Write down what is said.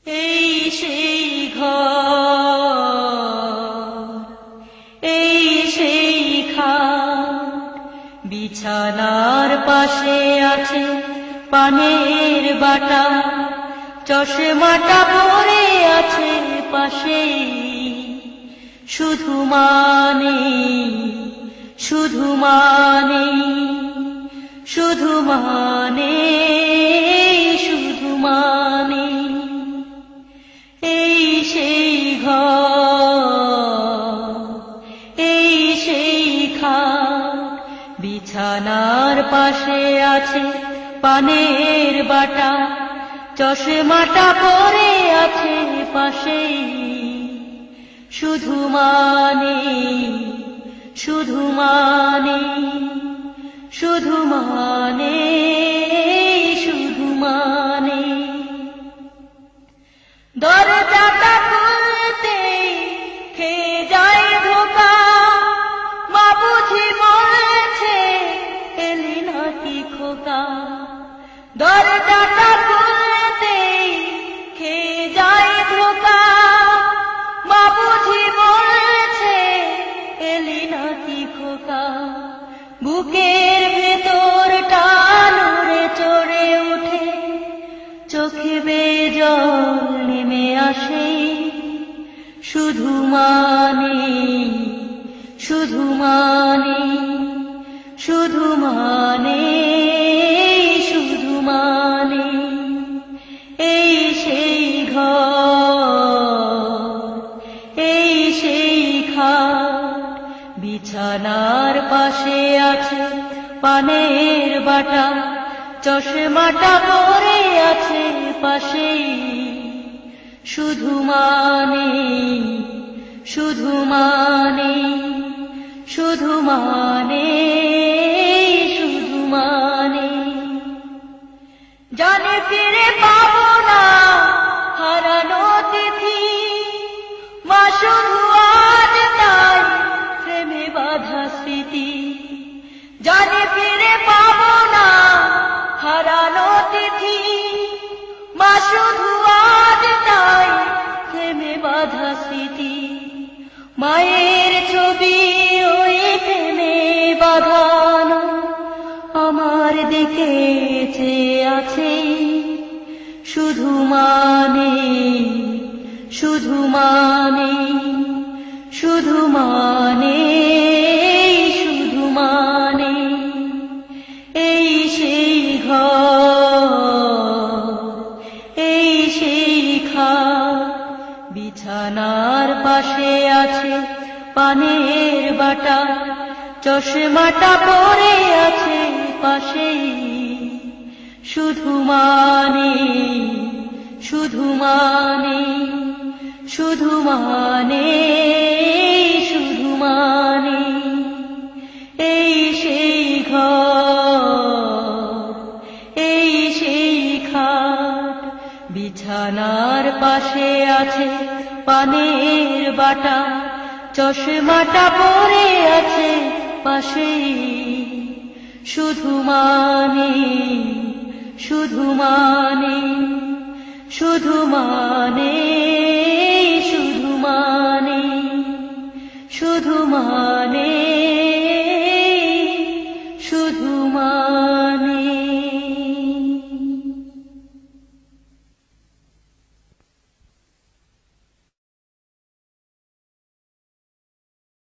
এই সেই ঘর, এই সেই খাট, বিছানার পাশে আছে পানের বাটা, চশমাটা পরে আছে পাশেই। শুধু মানে, শুধু মানে, শুধু মানে, শুধু মানে, এই সেই ঘর, এই সেই খাট, বিছানার পাশে আছে পানের বাটা, চশমাটা পরে আছে পাশেই। শুধু মানে, শুধু মানে, শুধু মানে, শুধু মানে, দরজাটা খুলতেই খেয়ে যায় ধোকা, মা বুঝি বলেছে এলি নাকি খোকা। দরজাটা খুলতেই খেয়ে যায় ধোকা, মা বুঝি বলেছে এলি নাকি খোকা। বুকের ভেতরটা নড়ে চড়ে উঠে, চোখে বেয়ে জল নেমে আসে। শুধু মানে, শুধু মানে, শুধু মানে, শুধু মানে, এই সেই ঘর, এই সেই খাট, বিছানার পাশে আছে পানের বাটা, চশমাটা পরে আছে পাশেই। শুধু মানে, শুধু মানে, শুধু মানে, শুধু মানে, জানে ফিরে পাবো না হারানো তিথি, মা শুধু আজ তাই প্রেমে বাঁধা স্মৃতি। জানে ফিরে পাবো না হারানো তিথি, মা শুধু আজ তাই প্রেমে বাঁধা স্মৃতি। মায়ের ছবি ওই প্রেমে বাঁধানো আমার দিকে চেয়ে আছে। শুধু মানে, শুধু মানে, শুধু মানে, শুধু মানে, এই সেই ঘর, এই সেই খাট, বিছানার পাশে আছে পানের বাটা, চশমাটা পরে আছে পাশেই। শুধু মানে, শুধু মানে, শুধু মানে, শুধু মানে, এই সেই ঘর, এই সেই খাট, বিছানার পাশে আছে পানের বাটা, চশমাটা পরে আছে পাশেই। শুধু মানে, শুধু মানে, শুধু মানে, শুধু মানে, শুধু মানে।